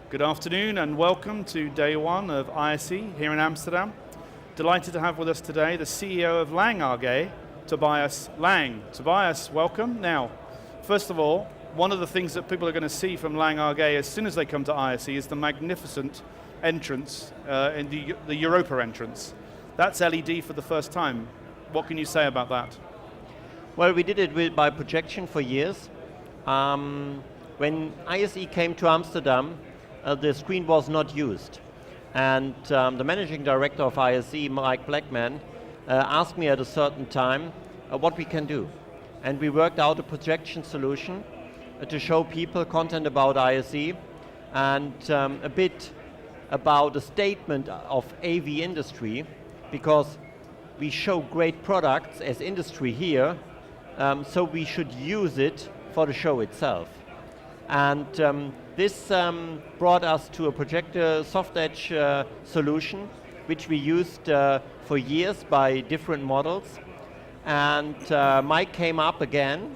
Good afternoon and welcome to day one of ISE here in Amsterdam. Delighted to have with us today the CEO of Lang AG, Tobias Lang. Tobias, welcome. Now, first of all, one of the things that people are going to see from Lang AG as soon as they come to ISE is the magnificent entrance, in the Europa entrance. That's LED for the first time. What can you say about that? Well, we did it by projection for years. When ISE came to Amsterdam, the screen was not used. And the managing director of ISE, Mike Blackman, asked me at a certain time what we can do. And we worked out a projection solution to show people content about ISE and a bit about a statement of AV industry, because we show great products as industry here, so we should use it for the show itself. And this brought us to a projector soft edge solution, which we used for years by different models. And Mike came up again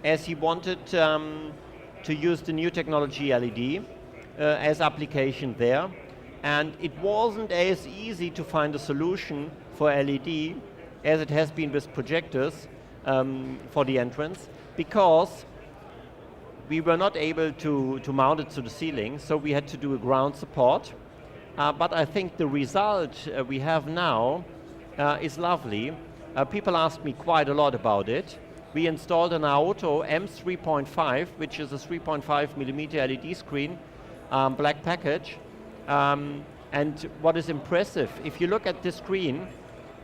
as he wanted to use the new technology LED as application there. And it wasn't as easy to find a solution for LED as it has been with projectors for the entrance, because we were not able to mount it to the ceiling, so we had to do a ground support. But I think the result we have now is lovely. People ask me quite a lot about it. We installed an Auto M3.5, which is a 3.5 millimeter LED screen, black package. And what is impressive, if you look at the screen,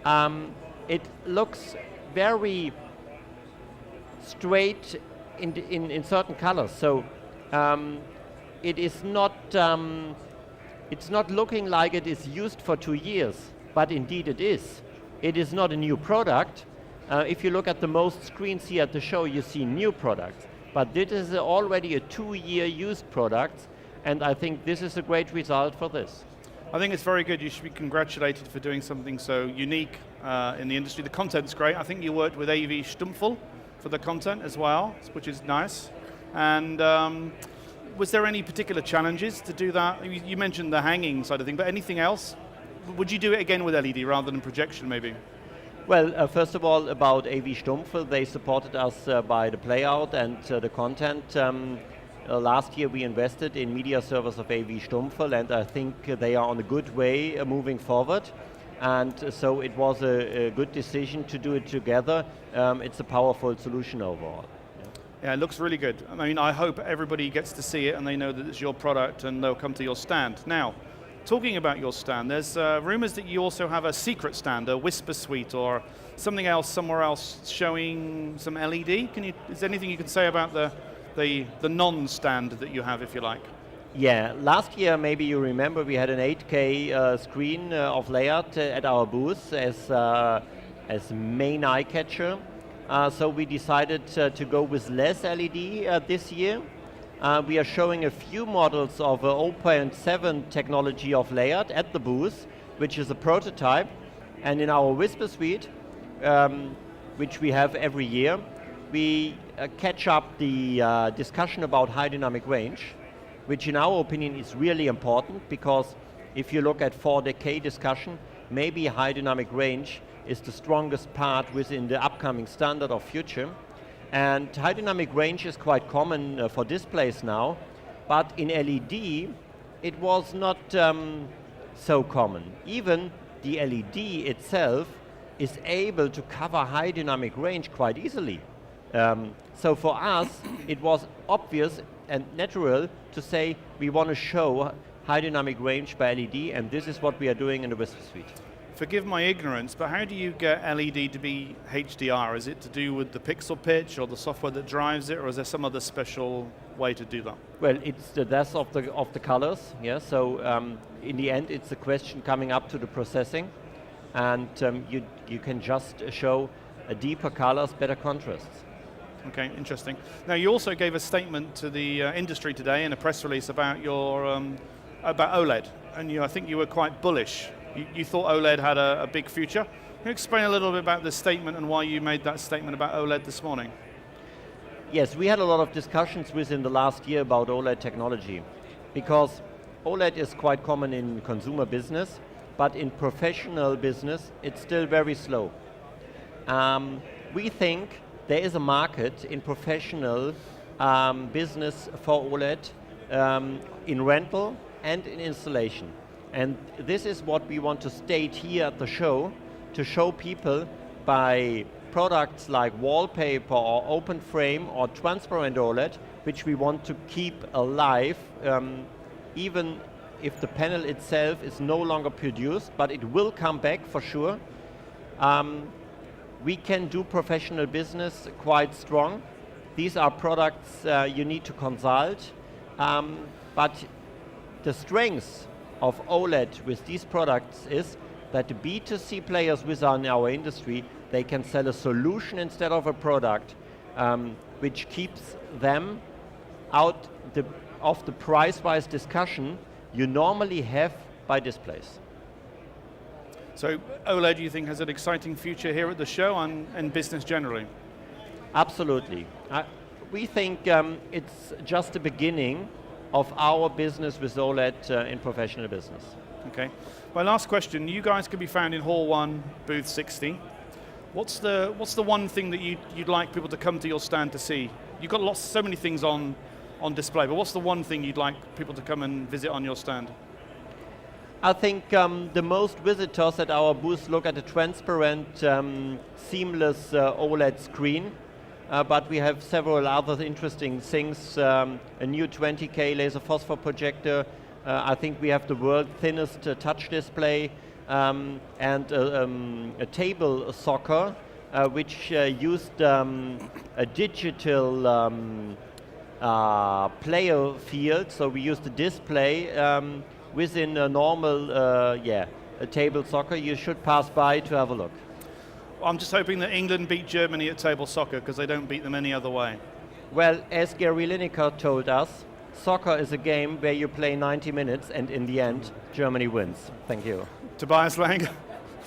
it looks very straight in certain colors. So it is not, it's not looking like it is used for 2 years, but indeed it is. It is not a new product. If you look at the most screens here at the show, you see new products. But this is already a 2-year used product, and I think this is a great result for this. I think it's very good. You should be congratulated for doing something so unique in the industry. The content's great. I think you worked with AV Stumpfel for the content as well, which is nice. And was there any particular challenges to do that? You mentioned the hanging side of things, but anything else? Would you do it again with LED rather than projection maybe? Well, first of all, about AV Stumpfel, they supported us by the playout and the content. Last year we invested in media servers of AV Stumpfel, and I think they are on a good way moving forward. And so it was a good decision to do it together. It's a powerful solution overall. Yeah, it looks really good. I mean, I hope everybody gets to see it and they know that it's your product and they'll come to your stand. Now, talking about your stand, there's rumors that you also have a secret stand, a whisper suite or something else somewhere else showing some LED. Is there anything you can say about the non-stand that you have, if you like? Yeah, last year, maybe you remember, we had an 8K screen of layout at our booth as main eye catcher. So we decided to go with less LED this year. We are showing a few models of 0.7 technology of layout at the booth, which is a prototype. And in our Whisper Suite, which we have every year, we catch up the discussion about high dynamic range, which in our opinion is really important, because if you look at 4K discussion, maybe high dynamic range is the strongest part within the upcoming standard of future. And high dynamic range is quite common for displays now, but in LED it was not so common. Even the LED itself is able to cover high dynamic range quite easily. So for us, it was obvious and natural to say we want to show high dynamic range by LED, and this is what we are doing in the Whisper Suite. Forgive my ignorance, but how do you get LED to be HDR? Is it to do with the pixel pitch or the software that drives it, or is there some other special way to do that? Well, it's the depth of the colors, yeah. So in the end, it's a question coming up to the processing, and you can just show deeper colors, better contrasts. Okay, interesting. Now you also gave a statement to the industry today in a press release about your about OLED, and I think you were quite bullish. You thought OLED had a big future. Can you explain a little bit about this statement and why you made that statement about OLED this morning? Yes, we had a lot of discussions within the last year about OLED technology, because OLED is quite common in consumer business, but in professional business, it's still very slow. We think there is a market in professional business for OLED in rental and in installation. And this is what we want to state here at the show, to show people by products like wallpaper or open frame or transparent OLED, which we want to keep alive, even if the panel itself is no longer produced, but it will come back for sure. We can do professional business quite strong. These are products you need to consult, but the strength of OLED with these products is that the B2C players within our industry, they can sell a solution instead of a product, which keeps them out of the price-wise discussion you normally have by displays. So OLED, you think, has an exciting future here at the show and business generally? Absolutely. We think it's just the beginning of our business with OLED in professional business. Okay. My last question, you guys can be found in Hall 1, booth 60. What's the one thing that you'd like people to come to your stand to see? You've got so many things on display, but what's the one thing you'd like people to come and visit on your stand? I think the most visitors at our booth look at a transparent, seamless OLED screen, but we have several other interesting things, a new 20K laser phosphor projector. I think we have the world's thinnest touch display, and a table soccer, which used a digital player field, so we used the display within a normal a table soccer. You should pass by to have a look. I'm just hoping that England beat Germany at table soccer, because they don't beat them any other way. Well, as Gary Lineker told us, soccer is a game where you play 90 minutes and in the end, Germany wins. Thank you. Tobias Lang,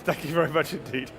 thank you very much indeed.